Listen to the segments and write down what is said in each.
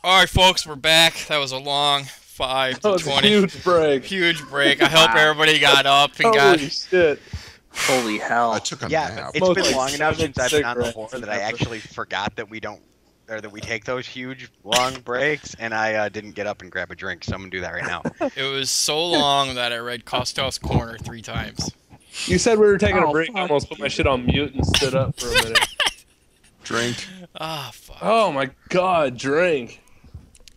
All right, folks, we're back. That was a long 5 That to was 20. a huge break. Huge break. I hope everybody got up and got. Holy shit. Holy hell. I took a Yeah, nap. it's Smoked been like long enough 7 since I've been on the cigarettes whore that in I that actually forgot that we don't, or that we take those huge long breaks, and I didn't get up and grab a drink. So I'm gonna do that right now. It was so long that I read Costos Corner 3 times. You said we were taking a Oh, break. I fuck almost put my shit on mute and stood up for a minute. Drink. Ah, fuck. Oh my god, drink.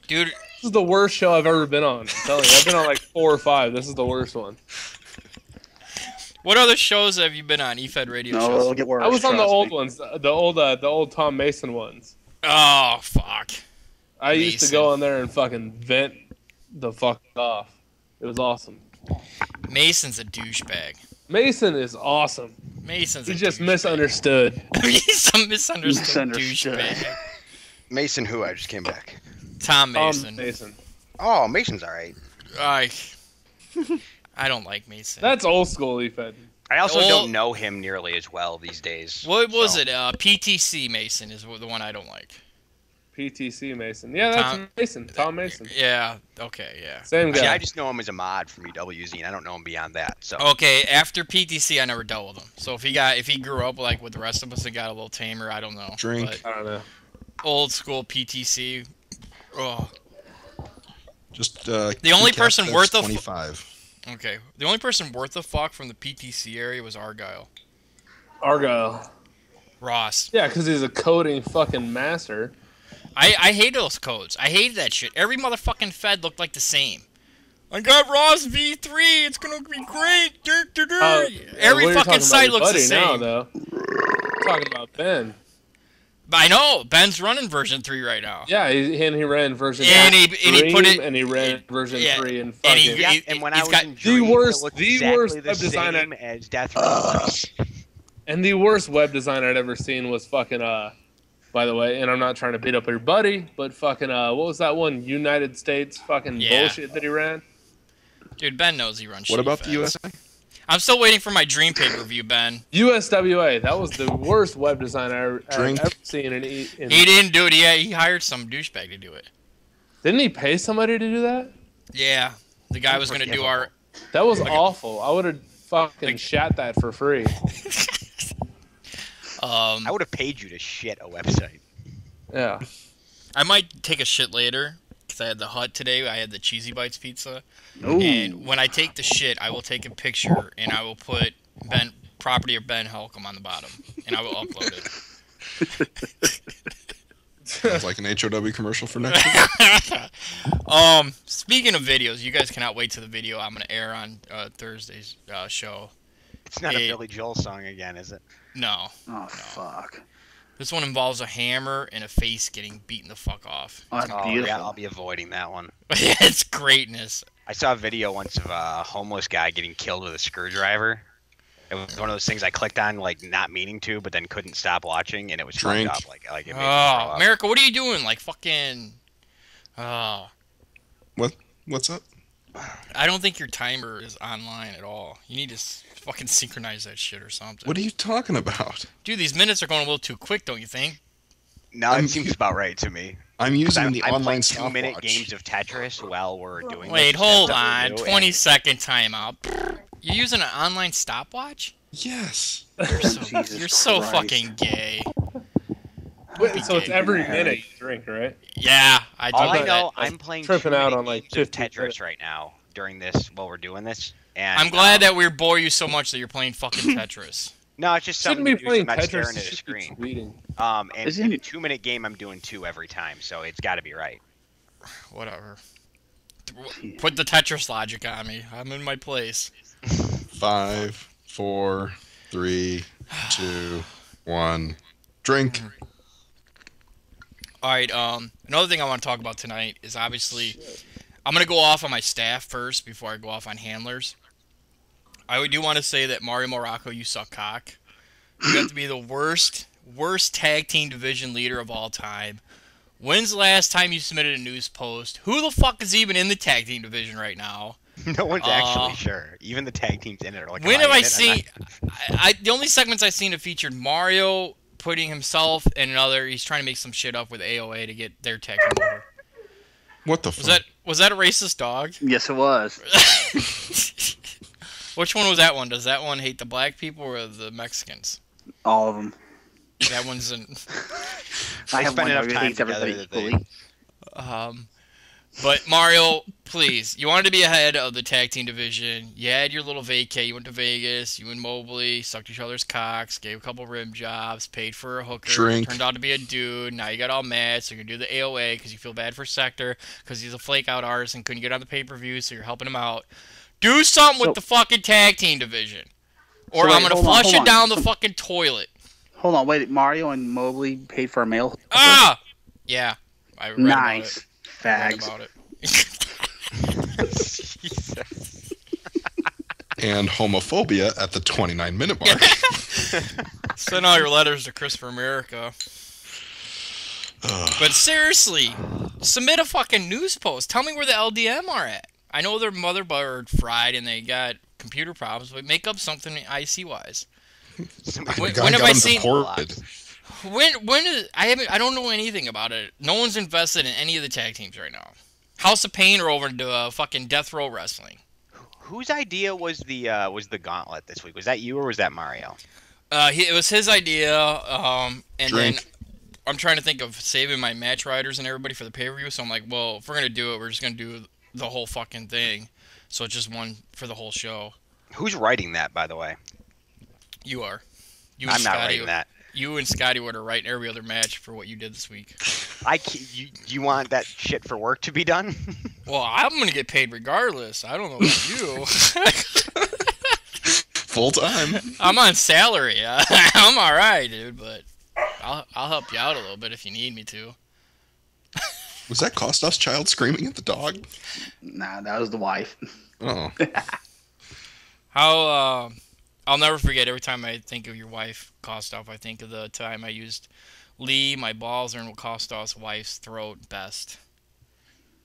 Dude, This is the worst show I've ever been on. I'm telling you, I've been on like 4 or 5. This is the worst one. what other shows have you been on? EFED radio No, shows? it'll get worse. I was on the trust old me. ones, the old Tom Mason ones. Oh, fuck. I used to Mason. go on there and fucking vent the fuck off. It was awesome. Mason's a douchebag. Mason is awesome. Mason's a He's just douchebag. misunderstood. He's a misunderstood Misunderstood. douchebag. Mason, who I just came back. Tom Tom Mason. Mason. Oh, Mason's all right. I don't like Mason. That's old school, Ethan. I also Well- don't know him nearly as well these days. What was so- it? PTC Mason is the one I don't like. PTC Mason. Yeah, that's Tom- Mason. Tom Mason. Yeah, okay, yeah. Same See, guy. I just know him as a mod from EWZ, and I don't know him beyond that. So Okay, after PTC, I never dealt with him. So if he grew up like with the rest of us and got a little tamer, I don't know. Drink. But I don't know. old school PTC. Oh, Just The only person Captex worth a 25. okay. The only person worth a fuck from the PTC area was Argyle. Argyle. Ross. Yeah, because he's a coding fucking master. I hate those codes. I hated that shit. Every motherfucking Fed looked like the same. I got Ross V3. It's gonna be great. Every Well, you're fucking talking site about looks your the buddy same. Now, though. We're talking about Ben. But I know Ben's running version 3 right now. Yeah, he ran version And he put it- and he ran version yeah, 3 and and fucking. he- yeah, and when I he's was got in the Dream, worst- it looked the exactly worst the web design same as Death Row. And the worst web design I'd ever seen was fucking by the way, and I'm not trying to beat up your buddy, but fucking what was that one United States fucking Yeah. bullshit that he ran? Dude, Ben knows he runs. What shitty about the Feds. USA? I'm still waiting for my Dream pay-per-view, Ben. USWA, that was the worst web design I've Drink. ever seen. He didn't do it. He hired some douchebag to do it. Didn't he pay somebody to do that? Yeah, the guy was gonna do our. That was Okay. awful. I would have fucking Like- shat that for free. I would have paid you to shit a website. Yeah. I might take a shit later because I had the hut today. I had the Cheesy Bites pizza, Ooh. and when I take the shit, I will take a picture and I will put Ben property of Ben Helcom on the bottom, and I will upload it. Sounds like an HOW commercial for next week. Speaking of videos, you guys cannot wait to the video I'm gonna air on Thursday's show. It's not Hey. a Billy Joel song again, is it? No, Oh, fuck. this one involves a hammer and a face getting beaten the fuck off. Oh, that's Oh beautiful. yeah, I'll be avoiding that one. It's greatness. I saw a video once of a homeless guy getting killed with a screwdriver. It was one of those things I clicked on, like not meaning to, but then couldn't stop watching, and it was Drink. fucked up. Like it made me throw Oh, up. America, what are you doing? Like fucking. Oh, What's up? I don't think your timer is online at all. You need to fucking synchronize that shit or something. What are you talking about? Dude, these minutes are going a little too quick, don't you think? No, it seems about right to me. I'm using the I'm online playing 2-minute stopwatch. games of Tetris while we're doing. Wait, this. hold That's on. what we do, 20-second timeout. You're using an online stopwatch? Yes. You're so, Jesus you're so Christ. fucking gay. Wait, so it's gay. every minute you drink, right? Yeah, I do All I that. know, I'm playing tripping out 2-minute on, like, games of 15 Tetris minutes. right now during this while we're doing this. And I'm glad that we bore you so much that you're playing fucking Tetris. No, it's just Shouldn't something be to do so I'm playing not Tetris. staring You at a should be screen. tweeting. And Isn't in a it- 2-minute game, I'm doing 2 every time, so it's got to be right. Whatever. Put the Tetris logic on me. I'm in my place. 5, 4, 3, 2, 1. Drink. Alright, another thing I want to talk about tonight is obviously I'm going to go off on my staff first before I go off on handlers. I do want to say that Mario Morocco, you suck cock. You have to be the worst tag team division leader of all time. When's the last time you submitted a news post? Who the fuck is even in the tag team division right now? No one's actually sure. Even the tag teams in it are like. When "Am have in I it?" I'm seen? The only segments I've seen have featured Mario putting himself and another. He's trying to make some shit up with AOA to get their tag team over. What the fuck? Was that a racist dog? Yes, it was. Which one was that one? Does that one hate the black people or the Mexicans? All of them. That one's in. I have spend one enough dog that time hates everybody together that they- equally. But Mario, please, you wanted to be ahead of the tag team division. You had your little vacay. You went to Vegas. You and Mobley sucked each other's cocks, gave a couple rim jobs, paid for a hooker. Drink. Turned out to be a dude. Now you got all mad, so you're gonna do the AOA because you feel bad for Sector because he's a flake out artist and couldn't get on the pay-per-view, so you're helping him out. Do something with the fucking tag team division, or So wait, I'm gonna hold on, flush hold it on. down the fucking toilet. Hold on, wait. Mario and Mobley paid for a male. hooker? Ah, yeah, I read Nice. About it. Read Fags. about it. Jesus. And homophobia at the 29-minute mark. Send all your letters to Christopher America. But seriously, submit a fucking news post. Tell me where the LDM are at. I know their motherboard fried and they got computer problems, but make up something IC-wise. When have I seen- deported. When is I don't know anything about it. No one's invested in any of the tag teams right now. House of Pain are over into fucking Death Row Wrestling. Whose idea was the gauntlet this week? Was that you or was that Mario? It was his idea, and Drink. then I'm trying to think of saving my match riders and everybody for the pay-per-view. So I'm like, well, if we're gonna do it, we're just gonna do the whole fucking thing. So it's just one for the whole show. Who's writing that, by the way? You are. You I'm not writing that. You and Scotty would have writing every other match for what you did this week. You want that shit for work to be done? Well, I'm gonna get paid regardless. I don't know about you. Full time. I'm on salary. I'm all right, dude. But I'll help you out a little bit if you need me to. Was that Kostov's child screaming at the dog? Nah, that was the wife. Oh. How I'll never forget every time I think of your wife, Kostov, I think of the time I used Lee, my balls are in Kostov's wife's throat best.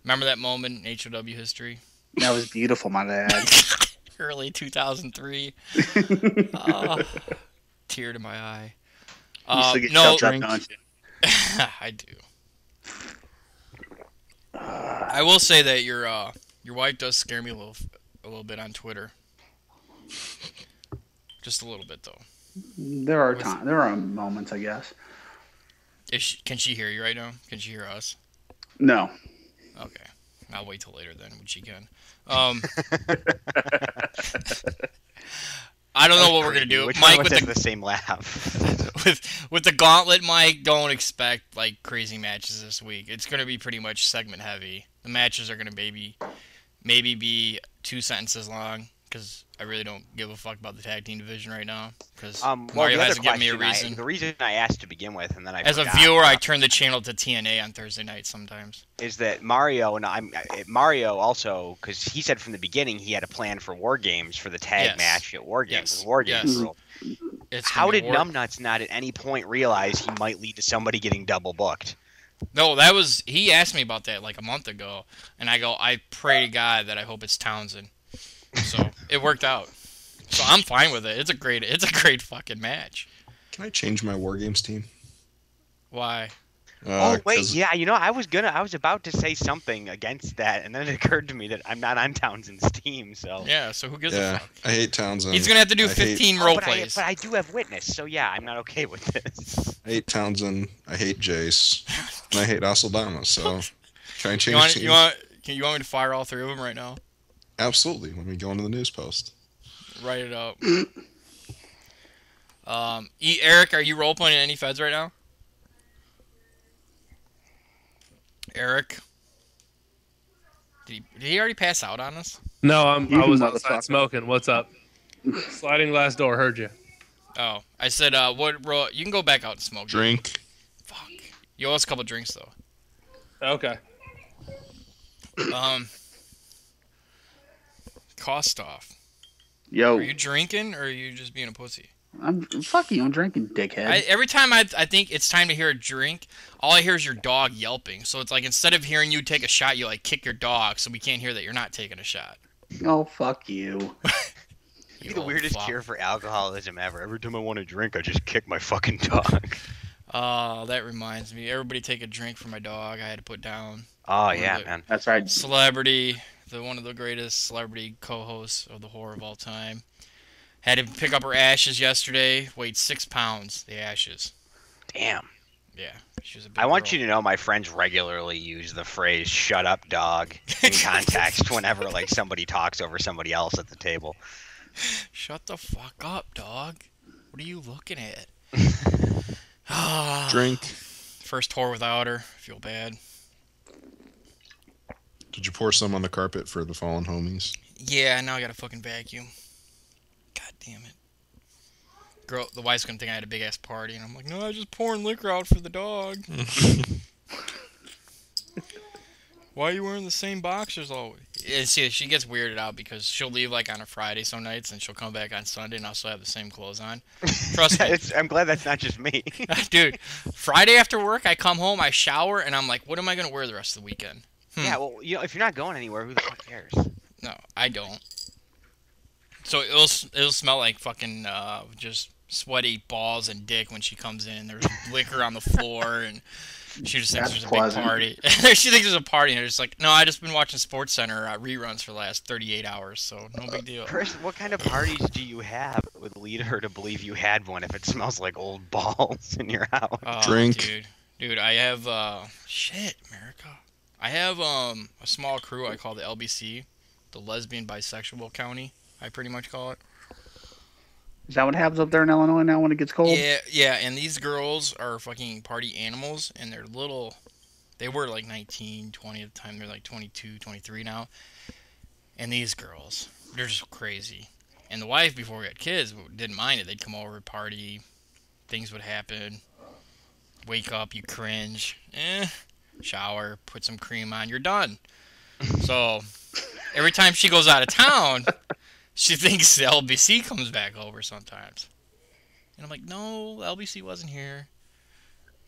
Remember that moment in HOW history? That was beautiful, my dad. Early 2003. Tear to my eye. You still get No, choked up, don't you? I do. I will say that your wife does scare me a little bit on Twitter. Just a little bit though. There are moments, I guess. Can she hear you right now? Can she hear us? No. Okay. I'll wait till later then when she can. I don't know what we're gonna do. Which Mike one with has the the same laugh? with the gauntlet, Mike, don't expect like crazy matches this week. It's gonna be pretty much segment heavy. The matches are gonna maybe be 2 sentences long because I really don't give a fuck about the tag team division right now because Mario hasn't given me a reason. The reason I asked to begin with, and then I As a forgot, viewer, I turn the channel to TNA on Thursday night sometimes. is that Mario and Mario also, because he said from the beginning he had a plan for War Games for the tag Yes. match at War Games. Yes. When War Games Yes. ruled. It's How gonna be did war- Numbnuts not at any point realize he might lead to somebody getting double booked? No, he asked me about that like a month ago, and I go, I pray to God that I hope it's Townsend. So it worked out. So I'm fine with it. It's a great fucking match. Can I change my War Games team? Why? Oh wait, 'Cause yeah, I was about to say something against that, and then it occurred to me that I'm not on Townsend's team, so. Yeah, so who gives a Yeah, fuck? I hate Townsend. He's gonna have to do I hate- 15 Oh, role but plays. I do have Witness, so yeah, I'm not okay with this. I hate Townsend. I hate Jace. And I hate Asaldama. So, can I change You want teams? you want me to fire all three of them right now? Absolutely. Let me go into the news post. Write it up. Eric, are you role playing any feds right now? Eric, did he already pass out on us? No, I was motherfucker. outside smoking. What's up? Sliding glass door. Heard you. Oh, I said, what role? You can go back out and smoke. Drink. Fuck. You owe us a couple drinks though. Okay. Kostov. Yo, Are you drinking or are you just being a pussy? fuck you. I'm drinking, dickhead. Every time I think it's time to hear a drink, all I hear is your dog yelping. So it's like instead of hearing you take a shot, you like kick your dog so we can't hear that you're not taking a shot. Oh, fuck you. You You're the old weirdest fuck. cure for alcoholism ever. Every time I want to drink, I just kick my fucking dog. Oh, that reminds me. Everybody take a drink for my dog. I had to put down. Oh One of yeah, the- man. That's right. Celebrity, one of the greatest celebrity co-hosts of the horror of all time. Had to pick up her ashes yesterday. Weighed 6 pounds. The ashes. Damn. Yeah, she was a big I want girl. you to know my friends regularly use the phrase "shut up, dog" in context whenever like somebody talks over somebody else at the table. Shut the fuck up, dog. What are you looking at? Drink. First tour without her. Feel bad. Did you pour some on the carpet for the fallen homies? Yeah, now I gotta fucking vacuum. God damn it. Girl, the wife's gonna think I had a big ass party, and I'm like, no, I was just pouring liquor out for the dog. Why are you wearing the same boxers always? And see, she gets weirded out because she'll leave like on a Friday some nights, and she'll come back on Sunday, and I'll still have the same clothes on. Trust me, I'm glad that's not just me. dude. Friday after work, I come home, I shower, and I'm like, what am I gonna wear the rest of the weekend? Yeah, well, if you're not going anywhere, who the fuck cares? No, I don't. So it'll smell like fucking just sweaty balls and dick when she comes in. There's liquor on the floor, and she just thinks That's there's a pleasant. big party. She thinks there's a party, and it's like, no, I just been watching Sports Center reruns for the last 38 hours, so no big deal. Chris, what kind of parties do you have that would lead her to believe you had one if it smells like old balls in your house? Oh, Drink. dude, I have shit, America. I have a small crew I call the LBC, the Lesbian Bisexual County. I pretty much call it. Is that what happens up there in Illinois now when it gets cold? Yeah, and these girls are fucking party animals, and they're little. They were like 19, 20 at the time. They're like 22, 23 now. And these girls, they're just crazy. And the wife, before we had kids, didn't mind it. They'd come over, party, things would happen. Wake up, you cringe. Shower, put some cream on, you're done. So, every time she goes out of town, she thinks the LBC comes back over sometimes. And I'm like, no, the LBC wasn't here.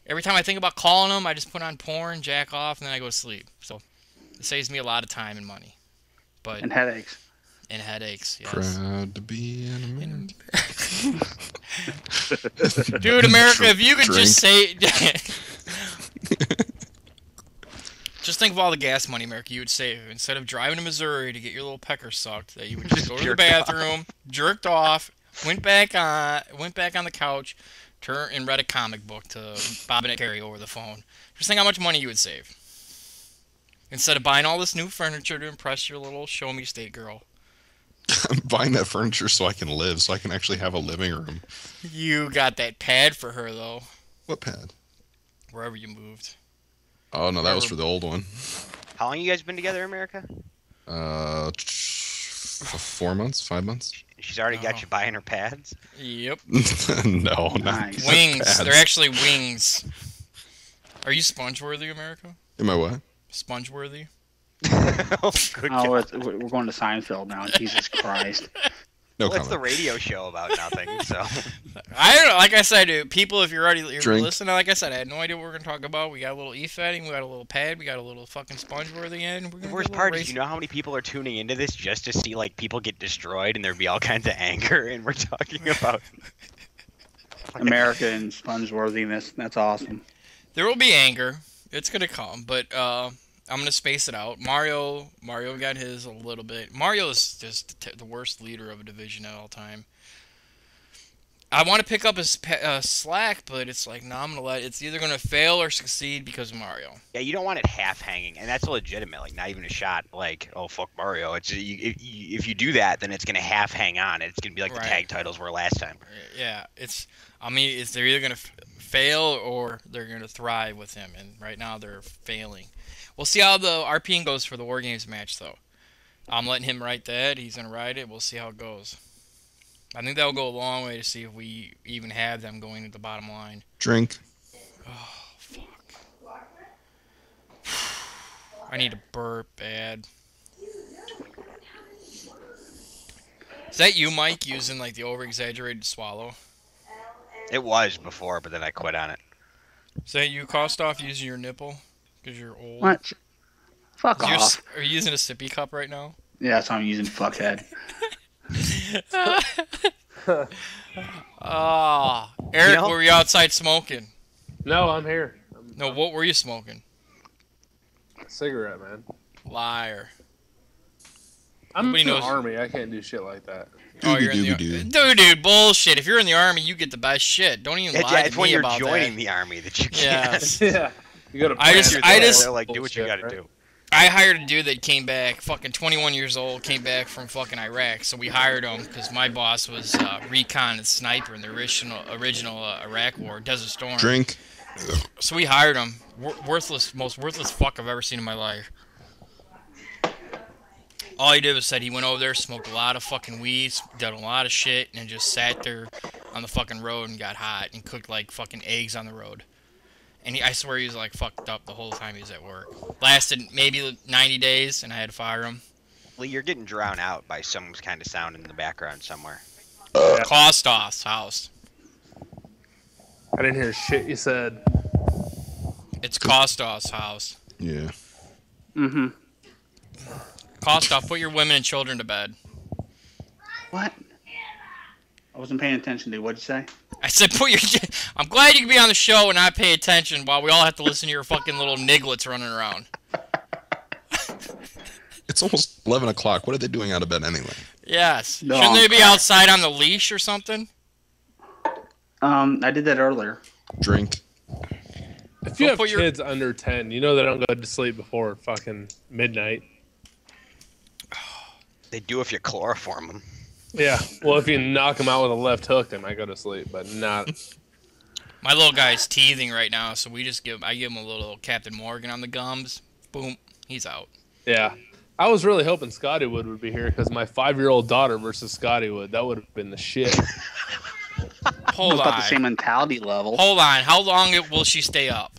Every time I think about calling them, I just put on porn, jack off, and then I go to sleep. So it saves me a lot of time and money. But And headaches. and headaches, yes. Proud to be an American. Dude, America, if you could Drink. just say... Just think of all the gas money, America, you would save. Instead of driving to Missouri to get your little pecker sucked, that you would just go to the Jerked off. bathroom, jerked off, went back on the couch, and read a comic book to Bob and Carrie over the phone. Just think how much money you would save. Instead of buying all this new furniture to impress your little show-me state girl. I'm buying that furniture so I can live, so I can actually have a living room. You got that pad for her, though, What pad? wherever you moved. Oh no, that was for the old one. How long you guys been together, America? 4 months, 5 months. She's already got Oh. you buying her pads. Yep. No, not Nice. Wings. pads. They're actually wings. Are you sponge-worthy, America? Am I what? Sponge-worthy? Oh, good Oh, God. we're going to Seinfeld now. Jesus Christ. No What's the comment. radio show about? Nothing. So I don't know. Like I said, dude, people, if you're Drink. listening, like I said, I had no idea what we were going to talk about. We got a little e-fatting, we got a little pad, we got a little fucking sponge-worthy end. We're the gonna worst do a little part is, race- you know how many people are tuning into this just to see like people get destroyed and there'd be all kinds of anger, and we're talking about America and sponge-worthiness. That's awesome. There will be anger. It's going to come, but I'm going to space it out. Mario got his a little bit. Mario is just the worst leader of a division at all time. I want to pick up his slack, but it's like, no, I'm going to it's either going to fail or succeed because of Mario. yeah, you don't want it half hanging, and that's legitimate. Like not even a shot. Like oh fuck Mario. It's if you do that, then it's gonna half hang on. It's gonna be like Right. the tag titles were last time. Yeah, they're either going to fail or they're going to thrive with him, and right now they're failing. We'll see how the RPing goes for the War Games match, though. I'm letting him write that. He's going to write it. We'll see how it goes. I think that'll go a long way to see if we even have them going to the bottom line. Drink. Oh, fuck. I need to burp bad. Is that you, Mike, using like the over-exaggerated swallow? It was before, but then I quit on it. Is that you, Kostoff, using your nipple? Because you're old. What? Fuck Is off. Are you using a sippy cup right now? Yeah, that's how I'm using fuckhead. Eric, You know- were you outside smoking? No, I'm here. No, what were you smoking? a cigarette, man. Liar. I'm Nobody in the knows. Army. I can't do shit like that. Oh, you're in the Doobie-doo. dude, bullshit. If you're in the Army, you get the best shit. Don't even lie It's to when me you're about joining that. the army that you Yeah. can't. Yeah. You got to. I just- They're like, do what you got to do. I hired a dude that came back, fucking 21 years old, came back from fucking Iraq. So we hired him because my boss was recon and sniper in the original Iraq war, Desert Storm. Drink. So we hired him. Most worthless fuck I've ever seen in my life. All he did was said he went over there, smoked a lot of fucking weed, done a lot of shit, and then just sat there on the fucking road and got hot and cooked like fucking eggs on the road. And I swear he was like fucked up the whole time he was at work. Lasted maybe 90 days, and I had to fire him. Lee, you're getting drowned out by some kind of sound in the background somewhere. Kostov's house. I didn't hear shit you said. It's Kostov's house. Yeah. Mm-hmm. Kostov, put your women and children to bed. What? I wasn't paying attention, dude. What'd you say? I said, I'm glad you can be on the show and not pay attention while we all have to listen to your fucking little nigglets running around. It's almost 11 o'clock. What are they doing out of bed anyway? Yes. No, Shouldn't they be crap. outside on the leash or something? I did that earlier. Drink. If you Don't have put your- kids under 10, you know they don't go to sleep before fucking midnight. They do if you chloroform them. Yeah. Well, if you knock them out with a left hook, they might go to sleep, but not. My little guy's teething right now, so I give him a little Captain Morgan on the gums. Boom, he's out. Yeah. I was really hoping Scotty would be here because my 5-year-old daughter versus Scotty that would have been the shit. Hold It's about the same on. mentality level. Hold on. How long will she stay up?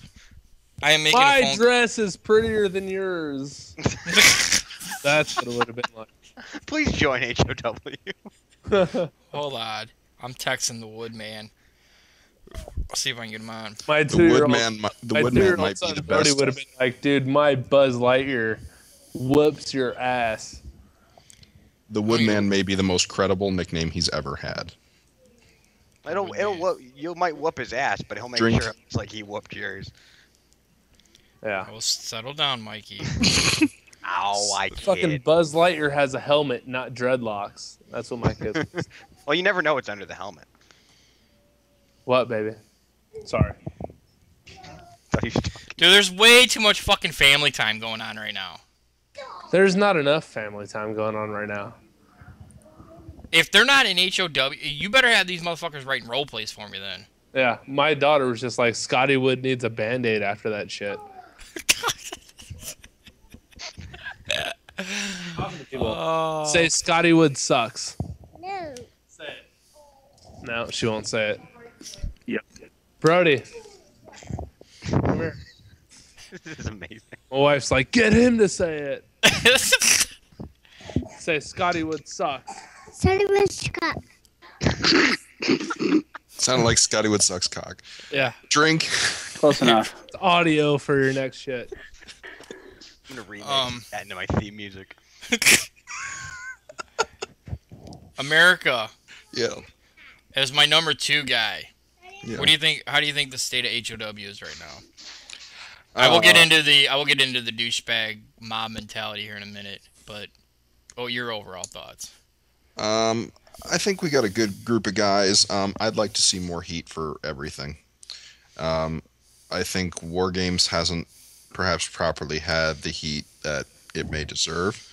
I am making a My phone dress is prettier than yours. That's what it would have been like. Please join HOW. Hold on. I'm texting the Woodman. I'll see if I can get him on. My The 2-year-old Woodman, the my Woodman 2-year-old might be son the Brody best. would have been like, dude, my Buzz Lightyear whoops your ass. The Woodman may be the most credible nickname he's ever had. You might whoop his ass, but he'll make Drink. sure it's like he whooped yours. Yeah. Well, settle down, Mikey. Ow, I Fucking kid. Buzz Lightyear has a helmet, not dreadlocks. That's what my kid. Well, you never know what's under the helmet. What, baby? Sorry. Thought you should- Dude, there's way too much fucking family time going on right now. There's not enough family time going on right now. If they're not in HOW, you better have these motherfuckers writing role plays for me then. Yeah, my daughter was just like, Scotty Wood needs a Band-Aid after that shit. Say Scotty Wood sucks. No. Say it. No, she won't say it. Yep. Brody. Come here. This is amazing. My wife's like, get him to say it. Say Scotty Wood sucks. Sorry, Mr. Cup. Sounded like Scotty Wood sucks cock. Yeah. Drink. Close enough. It's audio for your next shit. I'm gonna remix that into my theme music. America Yeah. as my number 2 guy. Yeah. What do you think? How do you think the state of HOW is right now? I will get into the douchebag mob mentality here in a minute, but your overall thoughts. I think we got a good group of guys. I'd like to see more heat for everything. I think War Games hasn't perhaps properly had the heat that it may deserve.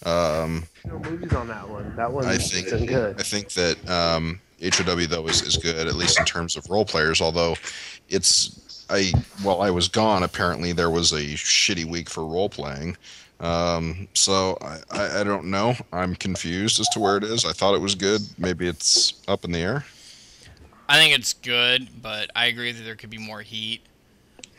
No movies on that one. That one I think isn't good. I think that HOW though is good, at least in terms of role players. Although while I was gone, apparently there was a shitty week for role playing. So I don't know. I'm confused as to where it is. I thought it was good. Maybe it's up in the air. I think it's good, but I agree that there could be more heat.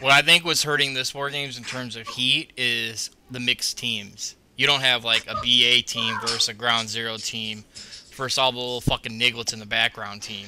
What I think was hurting this War Games in terms of heat is the mixed teams. You don't have like a BA team versus a Ground Zero team versus all the little fucking nigglets in the background team.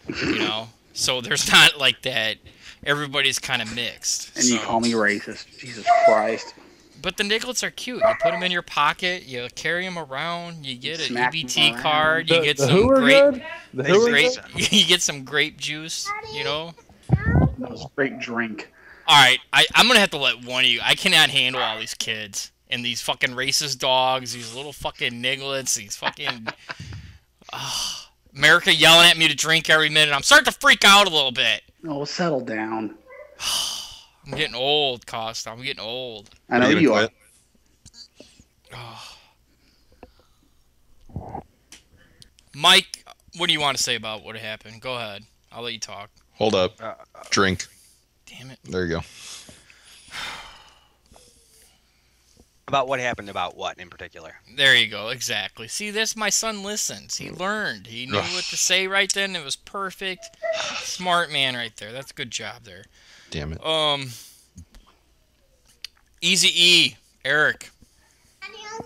You know? So there's not like that. Everybody's kind of mixed. And you So- call me racist. Jesus Christ. But the nigglets are cute. You put them in your pocket, you carry them around, you get an Smack 'em EBT around. card, you get the some who are grape, good? The who are grape good? you get some grape juice, you know? That was a great drink. All right, I'm gonna have to let one of you. I cannot handle all these kids and these fucking racist dogs, these little fucking nigglets, these fucking America yelling at me to drink every minute. I'm starting to freak out a little bit. Oh, settle down. I'm getting old, Costa. I'm getting old. I know Are you you gonna are. quit? Mike, what do you want to say about what happened? Go ahead. I'll let you talk. Hold up. Drink. Damn it. There you go. About what happened? About what in particular? There you go. Exactly. See, this my son listens. He learned. He knew what to say right then. It was perfect. Smart man right there. That's a good job there. Damn it. Easy E, Eric.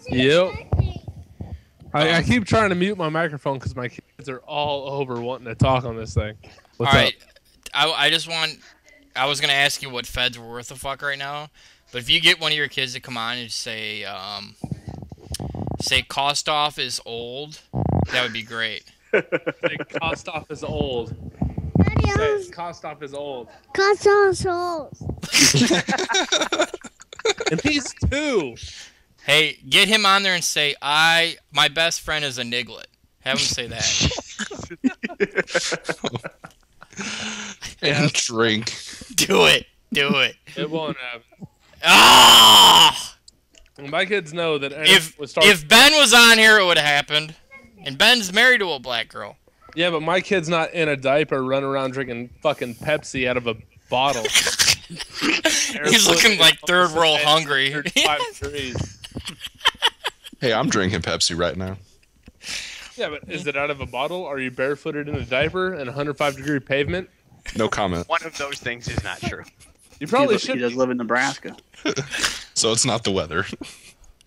Yep. I keep trying to mute my microphone because my kids are all over wanting to talk on this thing. What's All right. up? I was gonna ask you what feds were worth a fuck right now, but if you get one of your kids to come on and say Kostoff is old, that would be great. Kostoff is old. Say, Kostoff is old. And he's 2. Hey, get him on there and say my best friend is a niglet. Have him say that. And drink. Do it. It won't happen. Ah! My kids know that If Ben was on here, it would have happened. And Ben's married to a black girl. Yeah, but my kid's not in a diaper running around drinking fucking Pepsi out of a bottle. He's looking like third world hungry. 35 degrees. Hey, I'm drinking Pepsi right now. Yeah, but is it out of a bottle? Are you barefooted in a diaper and 105-degree pavement? No comment. One of those things is not true. You probably He should. does live in Nebraska. So it's not the weather.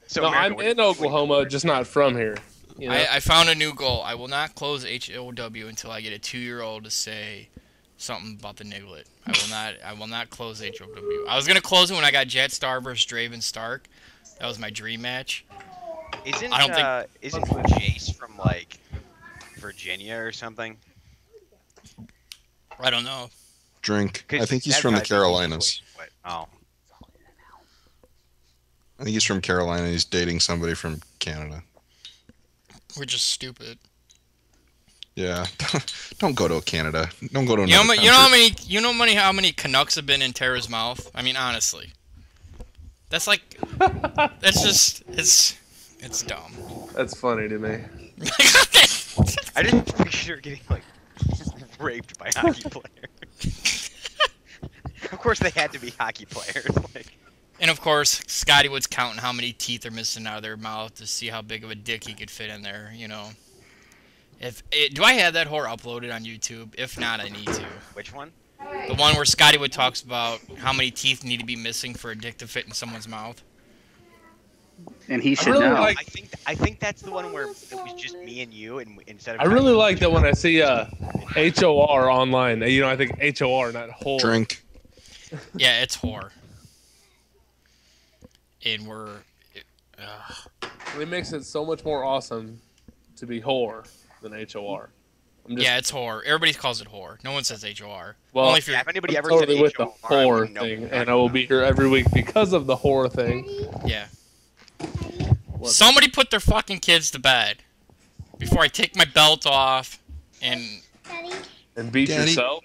So No, America, I'm what- in Oklahoma, just not from here. You know? I found a new goal. I will not close HOW until I get a 2-year-old to say something about the niglet. I will not close HOW. I was gonna close it when I got Jetstar versus Draven Stark. That was my dream match. Isn't I don't isn't Jace from like Virginia or something? I don't know. Drink. 'Cause I think he's that's from the gotta be Carolinas. equally- Oh, I think he's from Carolina. He's dating somebody from Canada. We're just stupid. Yeah. Don't go to Canada. Don't go to You know, another how many Canucks have been in Tara's mouth? I mean, honestly. That's like, that's just, it's dumb. That's funny to me. I didn't picture getting like raped by hockey players. Of course, they had to be hockey players. Like, And of course, Scotty Wood's counting how many teeth are missing out of their mouth to see how big of a dick he could fit in there, you know. Do I have that whore uploaded on YouTube? If not, I need to. which one? The one where Scotty Wood talks about how many teeth need to be missing for a dick to fit in someone's mouth. And he should really know. like- I think that's the one where it was just me and you, and instead of I really like that when I see HOR online. You know, I think HOR, not whole. Drink. Yeah, it's whore. And It makes it so much more awesome to be whore than HOR. yeah, it's whore. Everybody calls it whore. No one says HOR. Well, Only if you're, Yeah, if anybody I'm ever totally said with the HOR, I whore wouldn't know thing, what and you're I will be here every week because of the whore thing. yeah. Somebody put their fucking kids to bed before I take my belt off and And beat Daddy. yourself.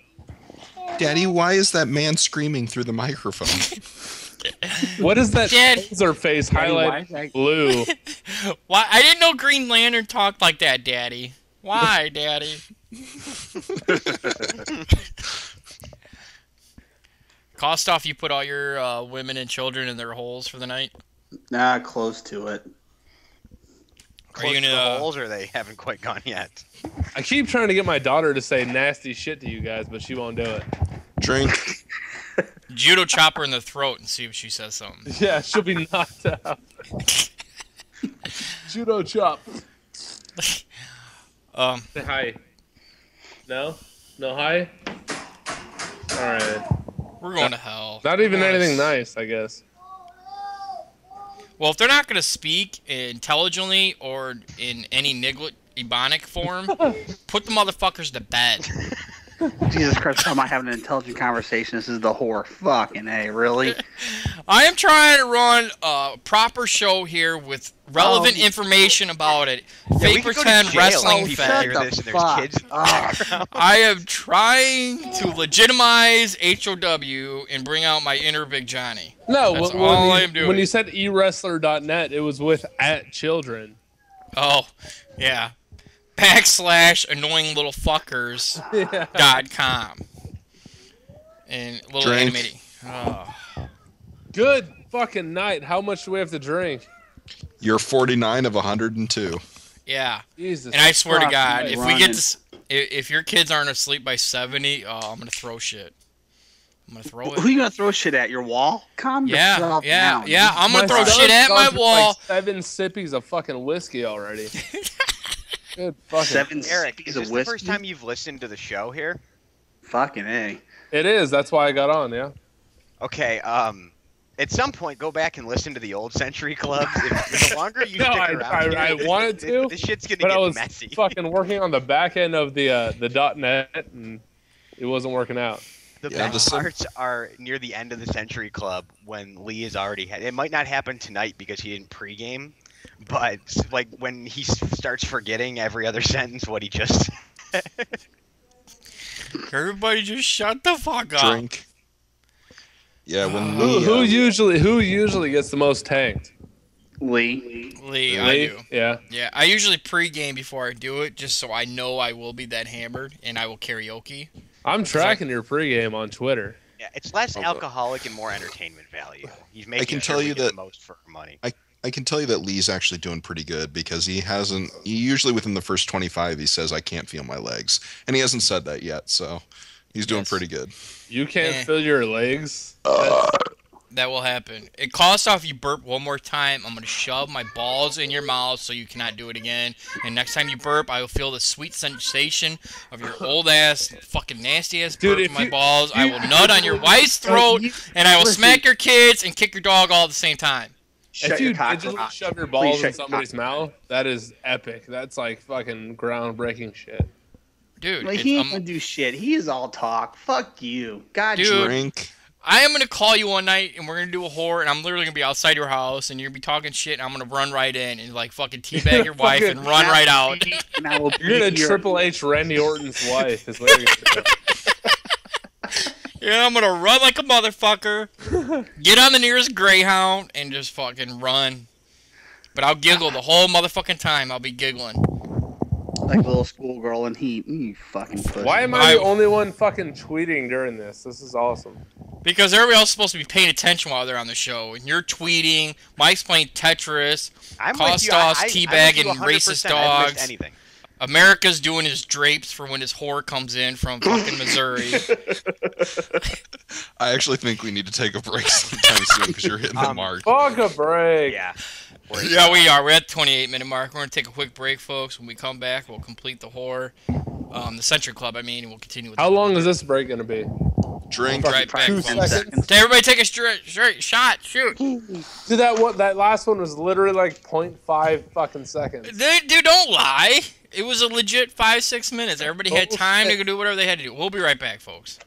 Daddy, why is that man screaming through the microphone? What is that Dad. laser face Daddy, why highlighted is that- blue? why I didn't know Green Lantern talked like that, Daddy. Why, Daddy? Kostoff, you put all your women and children in their holes for the night? Nah, close to it. Are you Close to gonna, the holes, or they haven't quite gone yet? I keep trying to get my daughter to say nasty shit to you guys, but she won't do it. Drink. judo chop her in the throat and see if she says something? Yeah, she'll be knocked out. Judo chop. Say hi. No? No hi? Alright. We're going to hell. Not even Yes. anything nice, I guess. Well, if they're not going to speak intelligently or in any niglet ebonic form, put the motherfuckers to bed. Jesus Christ, how am I having an intelligent conversation? This is the whore. Fucking A, really? I am trying to run a proper show here with relevant information about it. Yeah, we Fake could go to pretend jail wrestling if people fan. hear Shut this the and there's fuck kids in the up. background. I am trying to legitimize HOW and bring out my inner Big Johnny. No, That's when, all you, I am doing. when you said ewrestler.net, it was with @children. Oh, yeah. /annoyinglittlefuckers.com. And little Drink. animating. Oh. Good fucking night. How much do we have to drink? You're 49 of 102. Yeah. Jesus. And I swear to Fuck, God, you if running. we get this, if your kids aren't asleep by 70, I'm gonna throw shit. I'm gonna throw Who it. you gonna throw shit at? Your wall? Calm Yeah, yourself yeah, down. yeah. I'm gonna My throw son shit at my started with, wall. Like 7 sippies of fucking whiskey already. Good fucking. 7 Eric, sippies is of this the whiskey? first time you've listened to the show here? Fucking A. It is. That's why I got on. Yeah. Okay, at some point, go back and listen to the old Century Clubs. If the longer you No, stick I- around I here, wanted to, this shit's gonna But I get was messy. fucking working on the back end of the .net, and it wasn't working out. The Yeah, best the sim- parts are near the end of the Century Club when Lee has already had. It might not happen tonight because he didn't pregame, but like when he starts forgetting every other sentence what he just. Everybody just shut the fuck up. Drink. Yeah, when Who we, usually gets the most tanked? Lee. Lee, I Lee? do. Yeah. Yeah, I usually pregame before I do it, just so I know I will be that hammered and I will karaoke. I'm tracking your pregame on Twitter. Yeah, it's less Okay. alcoholic and more entertainment value. He's making can sure tell we you get that- the most for our money. I can tell you that Lee's actually doing pretty good because he usually within the first 25 he says I can't feel my legs, and he hasn't said that yet, so he's doing Yes. pretty good. You can't Eh. feel your legs. That will happen. It costs off if you burp one more time. I'm going to shove my balls in your mouth so you cannot do it again. And next time you burp, I will feel the sweet sensation of your old ass, fucking nasty ass Dude, burp if in my you- balls. I will nut on your wife's throat, and I will Listen. smack your kids and kick your dog all at the same time. Shut If your you cock digitally rock. shove your Please balls shut in your somebody's cock. mouth, that is epic. That's like fucking groundbreaking shit. Dude, Like, it's- he ain't gonna do shit. He is all talk. Fuck you. God, Dude. Drink. I am going to call you one night, and we're going to do a whore, and I'm literally going to be outside your house, and you're going to be talking shit, and I'm going to run right in and, like, fucking teabag your wife Fucking- and run right out. And I will You're gonna beat your- Triple H Randy Orton's wife. Is what you're gonna do. Yeah, I'm gonna run like a motherfucker, get on the nearest Greyhound, and just fucking run. But I'll giggle the whole motherfucking time. I'll be giggling. like a little schoolgirl in heat. You fucking pussy. Why am I the only one fucking tweeting during this? This is awesome. Because everybody else is supposed to be paying attention while they're on the show. And you're tweeting, Mike's playing Tetris, I'm with you. Kostas I'm with you teabagging 100%. racist I haven't missed dogs. anything. America's doing his drapes for when his whore comes in from fucking Missouri. I actually think we need to take a break sometime soon because you're hitting the mark. Fuck a break. Yeah. Yeah, we are. We're at the 28-minute mark. We're going to take a quick break, folks. When we come back, we'll complete the whore. The Century Club, I mean, and we'll continue with How long is this break gonna be? Drink. Right back, 2 folks. seconds. Everybody take a straight shot. Shoot. Dude, that last one was literally like 0.5 fucking seconds. Dude, don't lie. It was a legit 5-6 minutes. Everybody had time to go do whatever they had to do. We'll be right back, folks.